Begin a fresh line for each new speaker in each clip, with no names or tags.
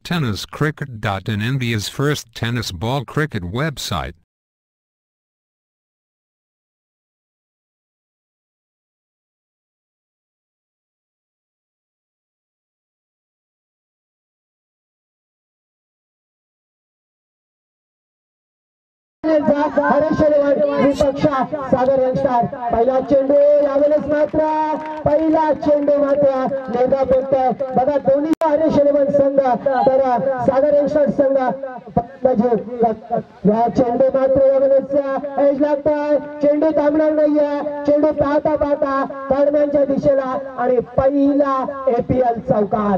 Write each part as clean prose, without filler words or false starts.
TennisCricket.in, India's first tennis ball cricket website.
सागर youngster पहिला चेंडू यावेळेस मात्र पहिला चेंडू मात्र निर्धाव पोहोचतोय बघा दोन्ही हरेश एलेवन संघ तर सागर यंगस्टर संघ या चेंडू मात्र यावेळेस एज लागतोय चेंडू थांबणार नाहीये चेंडू पाहता पाहता दरम्यानच्या दिशेला आणि पहिला APL चौकार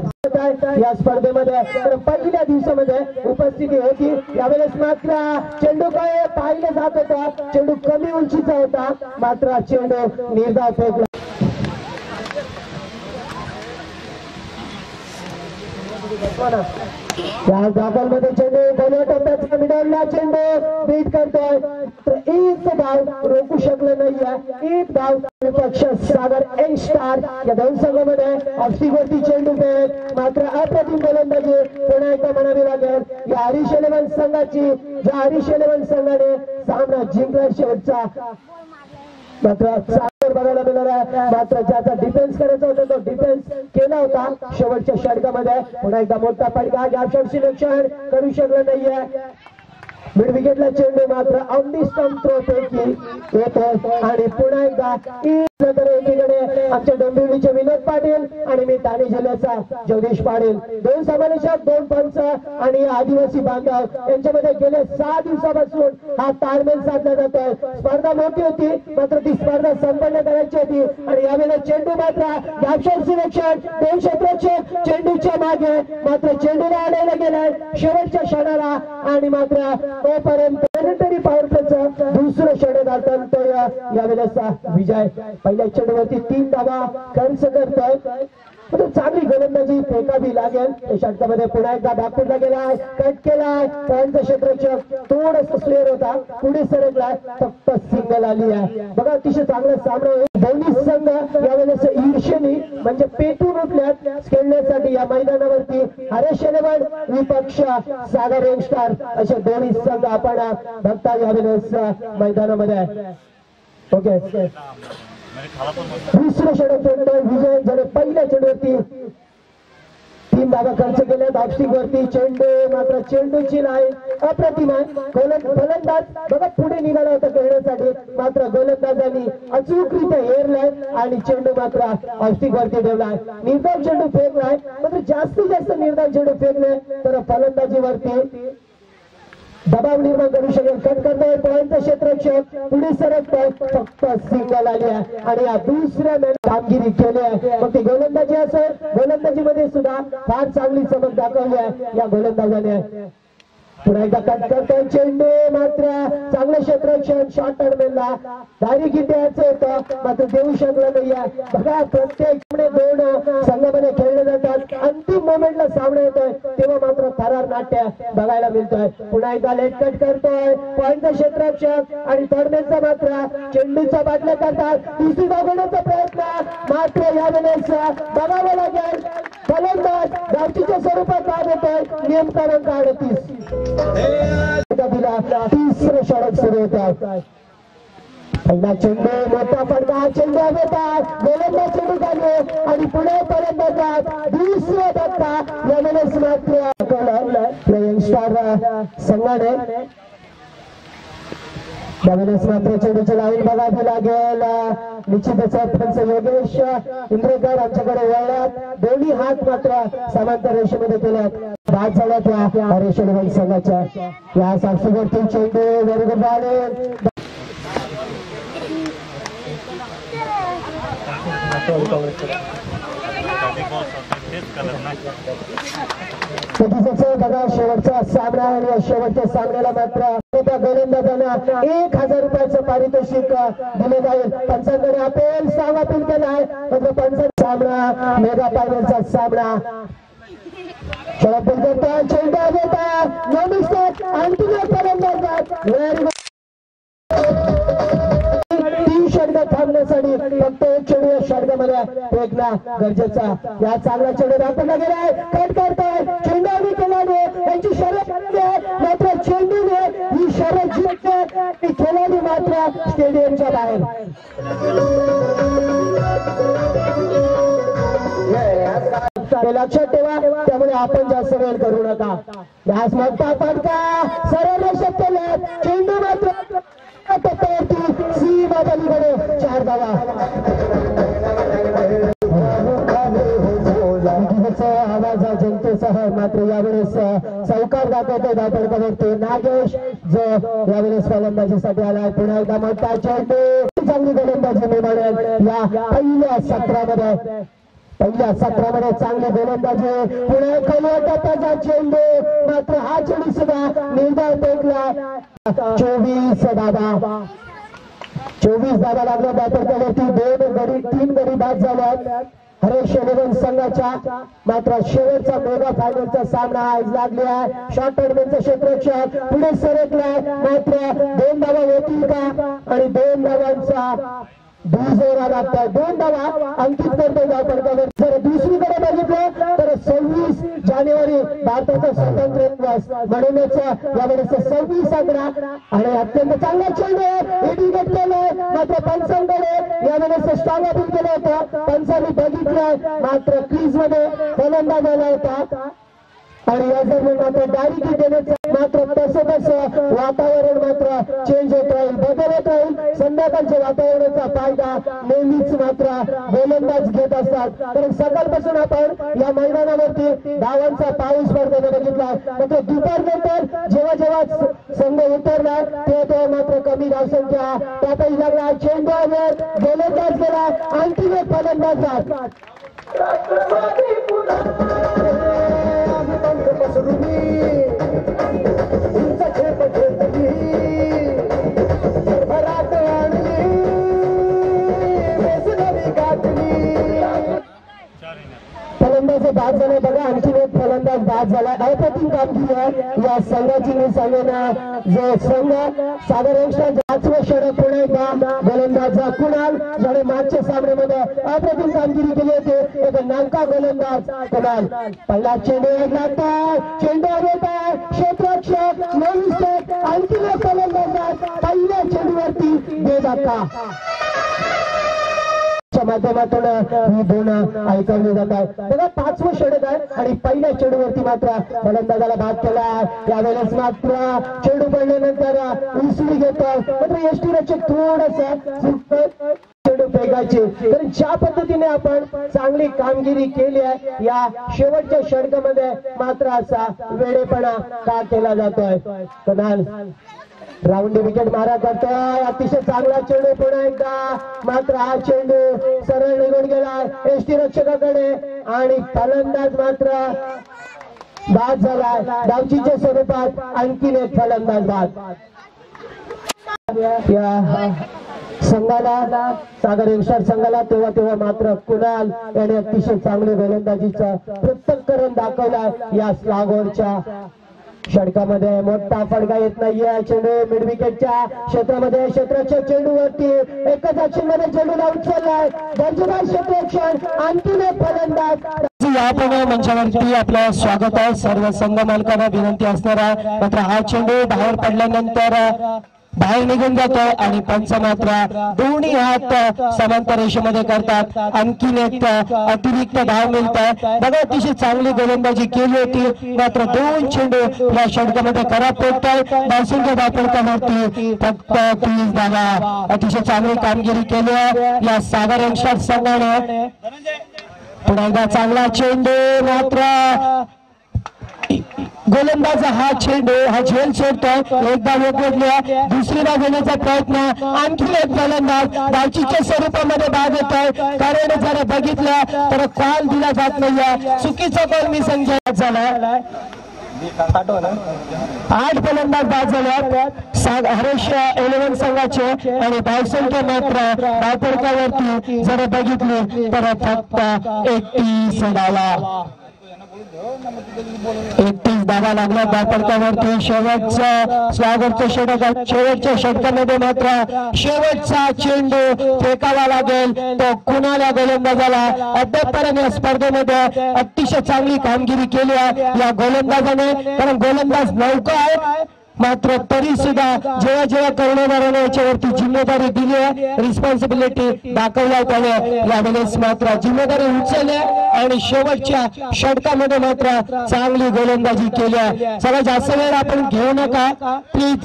या स्पर्धेमध्ये पहिल्या दिवसामध्ये उपस्थिती होती यावेळेस मात्र चेंडू काय पाहिले जात होता चेंडू कमी उंचीचा होता मात्र चेंडू निर्धाव फेकला या दाखलमध्ये चेंडू दोन्ही टप्प्याचा मिडलला चेंडू बीट करतोय तर एक धाव रोखू शकलं नाहीये एक धाव विपक्ष सागर यंगस्टर या दोन संघामध्ये ऑफस्टिकवरती चेंडू फेक मात्र अप्रतिम गोलंदाजी पुन्हा एकदा म्हणावी लागेल या हरीश एलेवन संघाची ज्या हरीश एलेवन संघाने सामना जिंकला शेवटचा मात्र सागर बघायला मिळाला मात्र ज्याचा डिफेन्स करायचा होता तो डिफेन्स केला होता शेवटच्या षटकामध्ये पुन्हा एकदा मोठा फटका गॅपशॉट सिलेक्शन करू शकलं नाहीये मिड विकेटला चेंडू मात्र ऑन दी स्टंप थ्रो पैकी येतो आणि पुन्हा एकदा एकीकडे आमच्या डोंबिवलीचे विनोद पाटील आणि मी ठाणे जिल्ह्याचा जगदीश पाटील दोन समावेशक दोन पंच आणि आदिवासी बांधव यांच्यामध्ये गेले 6 दिवसापासून हा ताळमेळ साधला जातोय स्पर्धा मोठी होती मात्र ती स्पर्धा संपन्न करायची होती आणि यावेळेला चेंडू मात्र गॅपशॉट सिलेक्शन दोन क्षेत्ररक्षक चेंडूच्या मागे मात्र चेंडूला आणायला गेलाय शेवटच्या क्षणाला आणि मात्र तोपर्यंत प्लॅनेटरी पॉवर प्लेचं दुसरं षटकार तो यावेळेला विजय पहिल्या चेंडूवरती 3 धावा खर्च करतोय चांगली गोलंदाजी फेकावी लागेल षटकामध्ये पुन्हा एकदा बॅकफुटला गेलाय कट केलाय पॉईंटचा क्षेत्ररक्षक थोडंसं स्लेअर होता पुढे सरकलाय फक्त सिंगल आली आहे बघा अतिशय चांगला सामना दोन्ही संघ यावेळेस ईर्षेने म्हणजे पेटून उठल्यात खेळण्यासाठी या मैदानावरती हरेश एलेवन विपक्ष सागर यंगस्टर असे दोन्ही संघ आपण बघता यावेळेस मैदानामध्ये ओके दुसरं षटक विजय झाले पहिल्या चेंडूवरती 3 धावा खर्च केल्यात ऑफस्टिक वरती चेंडू मात्र चेंडूची लाईन अप्रतिम आहे गोलंदाज बघा पुढे निघाला होता खेळण्यासाठी मात्र गोलंदाजांनी अचूकरित्या हेरलाय आणि चेंडू मात्र ऑफस्टिक वरती ठेवलाय निर्धाव चेंडू फेकलाय मात्र जास्तीत जास्त निर्धाव चेंडू फेकले तर फलंदाजीवरती दबाव निर्माण करू शकेल कट करतोय पॉईंटचा क्षेत्ररक्षक पुढे सरकतोय फक्त सिंगल आली आहे आणि या दुसऱ्या कामगिरी केली आहे मग ती गोलंदाजी असेल गोलंदाजीमध्ये सुद्धा फार चांगली चमक दाखवली आहे या गोलंदाजाने पुन्हा एकदा कट करतोय चेंडू मात्र चांगलं क्षेत्ररक्षण शॉर्ट टर्मेलला डायरेक्ट द्यायचं होतं मात्र देऊ शकलं नाहीये बघा प्रत्येक दोन संघामध्ये खेळले जातात अंतिम मोमेंटला सामना येतोय तेव्हा मात्र थरार नाट्य बघायला मिळतोय पुन्हा एकदा लेट कट करतोय पॉईंटचा क्षेत्ररक्षक आणि टर्मेलचा मात्र चेंडूचा बाटल्या करतात दुसरी धावण्याचा प्रयत्न मात्र यावेळेस बघावं लागेल फलंदाज धावचीच्या स्वरूपात बाद होतोय नियम क्रमांक 38 तिसरं षटक सुरू होत पहिला चेंडू मोठा फटका चेंडू होता गोलंदाज चेंडू झाले आणि पुढे पर्यंत दुसरा धक्का यावेळेस मात्र यंगस्टर संघाने यावेळेस मात्र चेंडूची लाईन बघावी लागेल निश्चितच पंच योगेश इंद्रेकर आमच्याकडे वळल्यात दोन्ही हात मात्र समांतर रेषेमध्ये केल्यात बाद झाल्यात या हरेश एलेवन संघाच्या या साक्षीवरती चेंडू बरोबर झाले बघा शेवटचा सामना आणि या शेवटच्या सामन्याला मात्र गोलंदाजांना 1000 रुपयाचं पारितोषिक दिले जाईल पंचांकडे अपील सांग अपील केलं आहे मात्र पंच सामना मेगा फायनलचा सामना चेंडू घेता आणखी गोलंदाज थांबण्यासाठी फक्त एक चेंडू या षटकामध्ये फेकणं गरजेचा या चांगला चेंडू राखला गेलाय कट करतोय चेंडू केला मात्र स्टेडियमच्या बाहेर. ते लक्षात ठेवा, त्यामुळे आपण जास्त वेळ करू नका. यास मोठा फटका सरळ रेषेत केला, चेंडू मात्र टप्प्यावरती सीमा पलीकडे 4 धावा. आवाज जनतेसह मात्र यावेळेस चौकार दाखवतो धावपळकावरती नागेश, जो यावेळेस फलंदाजीसाठी आलाय. पुन्हा एकदा मोठा चेंडू, चांगली गोलंदाजी मिळवण्यात या पहिल्या सत्रामध्ये चांगली गोलंदाजी. पुणे खोलवर टप्प्याचा चेंडू, मात्र हा चेंडू सुद्धा निर्धार टेकला. 24 धावा लागल्या धावपळकावरती. 3 गडी बाद झाल्यात हरेश इलेव्हन संघाच्या. मात्र शेवटचा मेगा फायनलचा सामना आज लागली आहे. शॉर्ट टर्मिनचं क्षेत्ररक्षक पुढे सरकलाय, मात्र 2 धावा होतील का, आणि 2 धावांचा दुजोरा लागतात. 2 धावा अंकित करतो धावपळकावर. जर दुसरीकडे बघितलं तर 26 जानेवारी भारताचा स्वातंत्र्य दिवस, म्हणूनच यावेळेस 26 आकडा. आणि अत्यंत चांगला चेंडू एडिकेट केलं, मात्र पंचांकडे यावेळेस स्ट्रॉंग अपील केलं होतं. पंचांनी बघितलं, मात्र क्रीज मध्ये फलंदाज आला होता, आणि या दरम्यान मात्र डायरेक्ट देण्याचं मात्र तसं वातावरण मात्र चेंज होत राहील, बदल होत राहील. संध्याकाळच्या वातावरणाचा फायदा नेहमीच मात्र गोलंदाज घेत असतात. तर सकाळपासून आपण या मैदानावरती धावांचा पाऊस पडताना बघितला, मात्र दुपारनंतर जेव्हा संघ उतरला तेव्हा मात्र कमी धावसंख्या त्यातही लागला. चेंडूवर गोलंदाज गेला, आणखी एक फलंदाज फलंदाज बाद झालाय. बघा आणखी एक फलंदाज बाद झालाय. अप्रतिम कामगिरी आहे या संघाची. मी सांगेन जो संघ सागर यंगस्टर 5वं षटक पुन्हा एकदा गोलंदाज कुणाल, ज्याने मागच्या सामन्यामध्ये अप्रतिम कामगिरी केली होती. एक नांका गोलंदाज कुणाल. पहिला चेंडू लागताय, चेंडू येताय, क्षेत्ररक्षक नवीन आणखी एक फलंदाज पहिल्या चेंडूवरती 2 धक्का माध्यमातून ही 2 ऐकवली जात आहे. बघा 5वं षटक आहे आणि पहिल्या चेंडूवरती मात्र फलंदाजाला बाद केला. यावेळेस मात्र चेंडू पडल्यानंतर उसळी घेतो, मात्र यष्टीरक्षक थोडस चेंडू फेकायचे. तर ज्या पद्धतीने आपण चांगली कामगिरी केली आहे या शेवटच्या षटकामध्ये मात्र असा वेळेपणा का केला जातोय. कनाल राऊंड विकेट मारा करतोय. अतिशय चांगला चेंडू पुन्हा एकदा, मात्र हा चेंडू सरळ निघून गेला यष्टीरक्षकाकडे, आणि फलंदाज मात्र बाद झाला. धावचीच्या स्वरूपात आणखीन एक फलंदाज बाद. या संघाला सागर यंगस्टर संघाला तेव्हा मात्र कुणाल याने अतिशय चांगले गोलंदाजीचं पृथक्करण दाखवलं. या स्लॉगरच्या षटकामध्ये मोठा फटका येत नाहीये. चेंडू मिड विकेटच्या क्षेत्रामध्ये क्षेत्ररक्षक चेंडूवरती एकच ऍक्शन मध्ये चेंडूला उचललाय. दर्जेदार क्षेत्ररक्षण आणखीन एक फलंदाज.
आपण मंचावरती आपलं स्वागत आहे. सर्व संघ मालकांना विनंती असणार आहे, मात्र हा चेंडू बाहेर पडल्यानंतर बाहेर निघून जातोय आणि पंच मात्र दोन्ही हात समांतर रेषेमध्ये करतात. आणखीन एक अतिरिक्त धाव मिळतात. बघा अतिशय चांगली गोलंदाजी केली होती, मात्र 2 चेंडू या षटकामध्ये खराब पडतात. धावसंख्या धावपळकावरती फक्त 30 धावा. अतिशय चांगली कामगिरी केली आहे या सागर यंगस्टर संघाने. पुन्हा एकदा चांगला चेंडू, मात्र गोलंदाज हा चेंडू हा झेल सोडतोय. एकदा विकेटला दुसरीला घेण्याचा प्रयत्न, आणखी एक फलंदाज धावचीच्या स्वरूपामध्ये बाद होतोय. कारण जर बघितलं तर कॉल दिला जात नाहीये, चुकीचा कॉल मी संख्या झाला. 8 फलंदाज बाद झाले हरेश इलेव्हन संघाचे, आणि धावसंख्या मात्र धावपळकावरती जर बघितली तर फक्त 31 धावा. 31 धावा लागल्या धावपळकावरती. शेवटच्या षटकामध्ये मात्र शेवटचा चेंडू फेकावा लागेल तो कुणाला गोलंदाजाला. अद्यापपर्यंत या स्पर्धेमध्ये अतिशय चांगली कामगिरी केली आहे या गोलंदाजाने, कारण गोलंदाज नौका आहे मात्र तरी सुद्धा जेव्हा जेव्हा कर्णधाराने याच्यावरती जिम्मेदारी दिली आहे, रिस्पॉन्सिबिलिटी दाखवलाय त्याने, यावेळेस मात्र जिम्मेदारी उचलली आणि शेवटच्या षटकामध्ये मात्र चांगली गोलंदाजी केली आहे. चला जास्त वेळ आपण घेऊ नका प्लीज,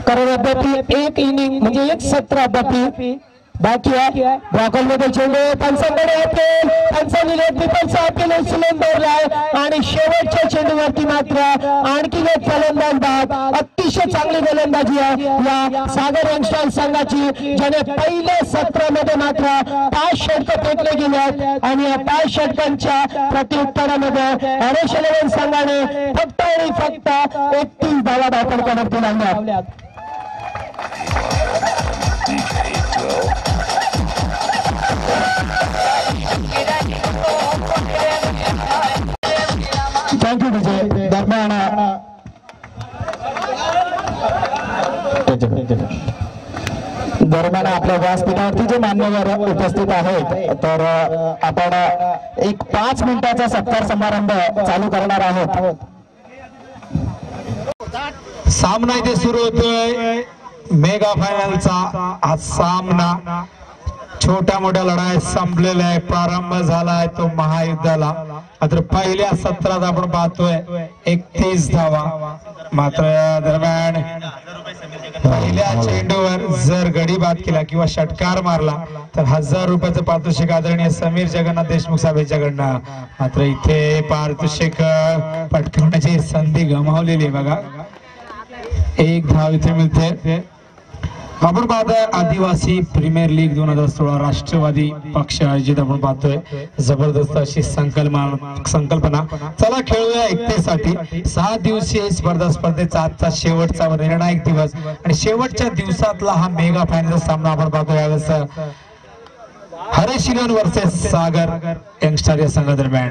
कारण अद्याप एक इनिंग म्हणजे एक सत्र अद्याप बाकी आहे. ब्रॉकॉल मध्ये चेंडू पंचांकडे अपील, पंचांनी लेट पीपलचा अपील उचलून धरलाय आणि शेवटच्या चेंडूवरती मात्र आणखी एक फलंदाज बाद. अतिशय चांगली गोलंदाजी आहे या सागर यंगस्टर संघाची, ज्याने पहिल्या सत्रामध्ये मात्र 5 षटकं फेकले गेले आहेत आणि या 5 षटकांच्या प्रत्युत्तरामध्ये हरेश 11 संघाने फक्त आणि फक्त 31 धावा दाखल करण्यात लावल्यात. थँक्यू विजय. दरम्यान आपल्या व्यासपीठावरती जे मान्यवर उपस्थित आहेत, तर आपण एक 5 मिनिटाचा सत्कार समारंभ चालू करणार आहोत.
सामना इथे सुरू होतोय मेगा फायनलचा. हा सामना छोट्या मोठ्या लढाई संपलेला आहे, प्रारंभ झालाय तो महायुद्धाला. मात्र पहिल्या सत्रात आपण पाहतोय 31 धावा. मात्र दरम्यान पहिल्या चेंडूवर जर गडी बाद केला किंवा षटकार मारला तर 1000 रुपयाचं पारितोषिक आदरणीय समीर जगन्नाथ देशमुख साहेब यांच्याकडनं. मात्र इथे पारितोषिक पटकावण्याची संधी गमावलेली आहे बघा. 1 धाव इथे मिळते. आपण पाहतोय आदिवासी प्रीमियर लीग 2016 राष्ट्रवादी पक्ष आयोजित आपण पाहतोय जबरदस्त अशी संकल्पना. चला खेळूया एकतेसाठी. 6 दिवसीय स्पर्धा, स्पर्धेचा आजचा शेवटचा निर्णायक दिवस आणि शेवटच्या दिवसातला हा मेगा फायनल सामना आपण पाहतोय. यावेळेस हरेश 11 वर्सेस सागर यंगस्टर या संघादरम्यान.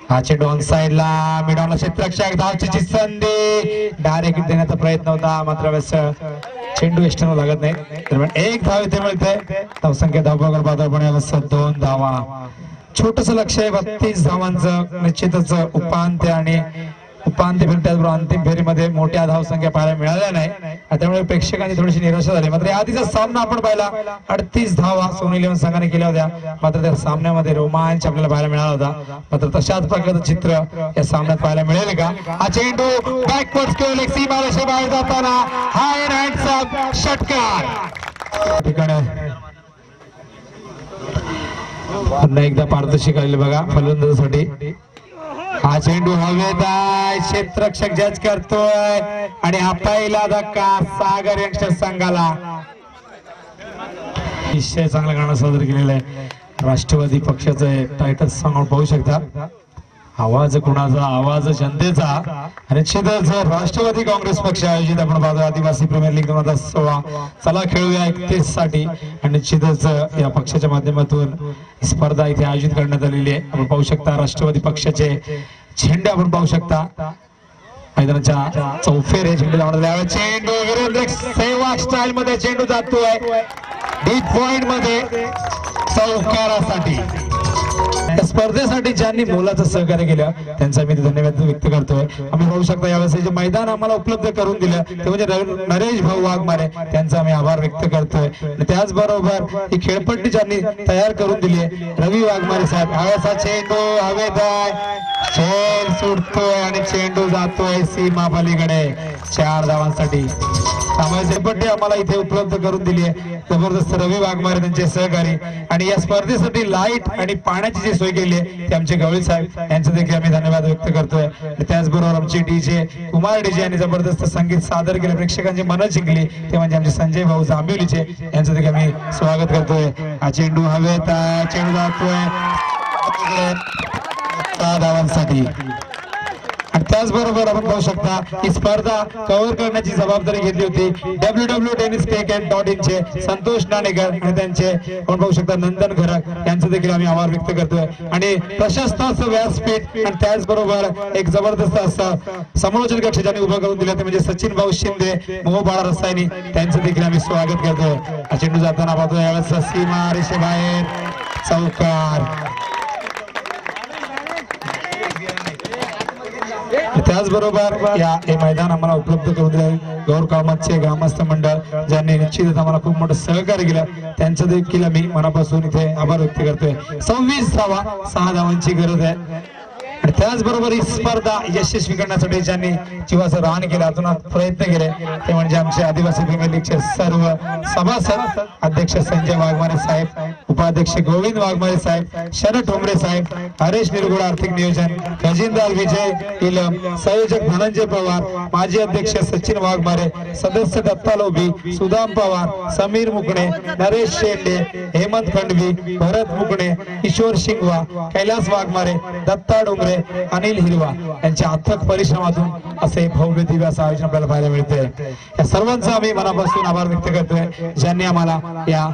हा चेंडू ऑन साइडला मिडॉनला क्षेत्ररक्षक, धावची संधी डायरेक्ट देण्याचा प्रयत्न होता, मात्र चेंडू एष्टनो लागत नाही. दरम्यान 1 धाव इथे मिळते. धावसंख्या धावपगार पातळपणे 2 धावा. छोटस लक्ष आहे 32 धावांचं. निश्चितच उपांत्य आणि उपांत्य फेरी त्याचबरोबर अंतिम फेरीमध्ये मोठ्या धावसंख्या पाहायला मिळाल्या नाही, त्यामुळे प्रेक्षकांची थोडीशी निराशा झाली. मात्र आधीचा सामना आपण पाहिला 38 धावा सोनी 11 संघाने केल्या होत्या. मात्र त्या सामन्यामध्ये रोमांच आपल्याला पाहायला मिळाला होता. मात्र तशाच प्रकारचं चित्र या सामन्यात पाहायला मिळेल का? हा चेंडू बॅकवर्ड केवळ एक सीमा रेषे बाहेर जाताना हाय हँड्सचा षटकार ठिकाणी पुन्हा एकदा पारदर्शक आलेले बघा फलंदाजासाठी. हा चेंडू हवेत आहे, क्षेत्ररक्षक जज करतोय आणि हा पहिला धक्का सागर यंगस्टर संघाला. विषय चांगला गाणं सादर केलेलं आहे. राष्ट्रवादी पक्षाचं टायटल सॉन्ग पाहू शकता. आवाज कुणाचा? आवाज जनतेचा. निश्चितच राष्ट्रवादी काँग्रेस पक्ष आयोजित आपण पाहतो आदिवासी प्रीमियर लीग 2016. चला खेळूया 31 साठी आणि निश्चितच या पक्षाच्या माध्यमातून स्पर्धा इथे आयोजित करण्यात आलेली आहे. आपण पाहू शकता राष्ट्रवादी पक्षाचे झेंडे आपण पाहू शकता. मैदानाच्या चौफेर झेंडे लावण्यात. चेंडू विरोधी सेवा स्टाईल मध्ये चेंडू जातोय डीप पॉइंट मध्ये चौकारासाठी. स्पर्धेसाठी ज्यांनी मोलाचं सहकार्य केलं त्यांचा मी धन्यवाद व्यक्त करतोय. आम्ही पाहू शकता यावेळेस जे मैदान आम्हाला उपलब्ध करून दिलं ते म्हणजे नरेश भाऊ वाघमारे त्यांचा आम्ही आभार व्यक्त करतोय. त्याचबरोबर ही खेळपट्टी ज्यांनी तयार करून दिली रवी वाघमारे साहेब. हवेचा चेंडू हवेत आहे, खेळ सुटतोय आणि चेंडू जातोय सीमा पलीकडे 4 धावांसाठी. खेळपट्टी आम्हाला इथे उपलब्ध करून दिली आहे जबरदस्त रवी वाघमारे त्यांचे सहकारी. आणि या स्पर्धेसाठी लाईट आणि पाण्याची जी सोय केली आहे ते आमचे गवळी साहेब यांचे देखील आम्ही धन्यवाद व्यक्त करतोय. त्याचबरोबर आमचे डीजे कुमार डीजे यांनी जबरदस्त संगीत सादर केले, प्रेक्षकांची मनं जिंकली, ते म्हणजे आमचे संजय भाऊ जांभिवलीचे यांचं देखील आम्ही स्वागत करतोय. हा चेंडू हवेत आहे, चेंडू जातोय 6 धावांसाठी. आणि त्याचबरोबर आपण पाहू शकता ही स्पर्धा कव्हर करण्याची जबाबदारी घेतली होती www.tenniscricket.in चे संतोष नाणेकर आणि त्यांचे आपण पाहू शकता नंदन घरक यांचे देखील आम्ही आभार व्यक्त करतोय. आणि प्रशस्त असं व्यासपीठ आणि त्याचबरोबर एक जबरदस्त असं समालोचन कक्ष ज्यांनी उभं करून दिलं ते म्हणजे सचिन भाऊ शिंदे, मोह बाळा रसायनी त्यांचं देखील आम्ही स्वागत करतोय. हा चेंडू जाताना पाहतोय यावेळेस सीमा रेषेबाहेर चौकार. त्याचबरोबर या हे मैदान आम्हाला उपलब्ध करून दिले गौर कामतचे ग्रामस्थ मंडळ ज्यांनी निश्चितच आम्हाला खूप मोठं सहकार्य केलं त्यांचं देखील मी मनापासून इथे आभार व्यक्त करतोय. 26 धावा 6 धावांची गरज आहे आणि त्याचबरोबर ही स्पर्धा यशस्वी करण्यासाठी ज्यांनी जीवाचं रान केलं अतोनात प्रयत्न केले ते म्हणजे आमचे आदिवासी प्रीमियर लीगचे सर्व सभासद अध्यक्ष संजय वाघमारे साहेब, उपाध्यक्ष गोविंद वाघमारे साहेब, शरद ठोंबरे साहेब, हरेश निरगुड आर्थिक नियोजन, खजिनदार विजय इलम, संयोजक धनंजय पवार, माजी अध्यक्ष सचिन वाघमारे, सदस्य दत्ता लोभी, सुदाम पवार, समीर मुकणे, नरेश शेंडे, हेमंत खंडवी, भरत मुकणे, किशोर शिंगवा, कैलास वाघमारे, दत्ता डोंगरे, अनिल हिरवा यांच्या अथक परिश्रमातून असे भव्य दिव्य असं आयोजन आपल्याला पाहायला मिळते. या सर्वांचा आम्ही मनापासून आभार व्यक्त करतोय ज्यांनी आम्हाला या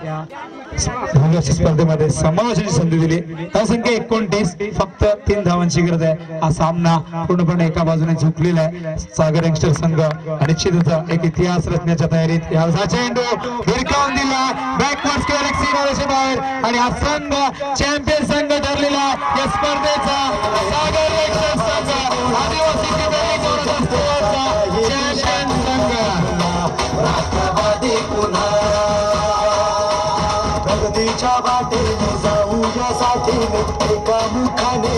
भव्य स्पर्धेमध्ये समावेशाची संधी दिली. संख्या 29 फक्त 3 धावांची गरज आहे. हा सामना पूर्णपणे एका बाजूने झुकलेला आहे. सागर यंगस्टर संघ निश्चितच एक इतिहास रचण्याच्या तयारीत याचा चेंडू भिरकावून दिला बॅकवर्ड गॅलेक्सी बाहेर आणि हा संघ चॅम्पियन संघ ठरलेला या स्पर्धेचा सागर यंगस्टर संघ आदिवासी चॅम्पियन संघ राष्ट्रवादी पुन्हा प्रगतीच्या वाटेने जाऊ यासाठी एका मुखाने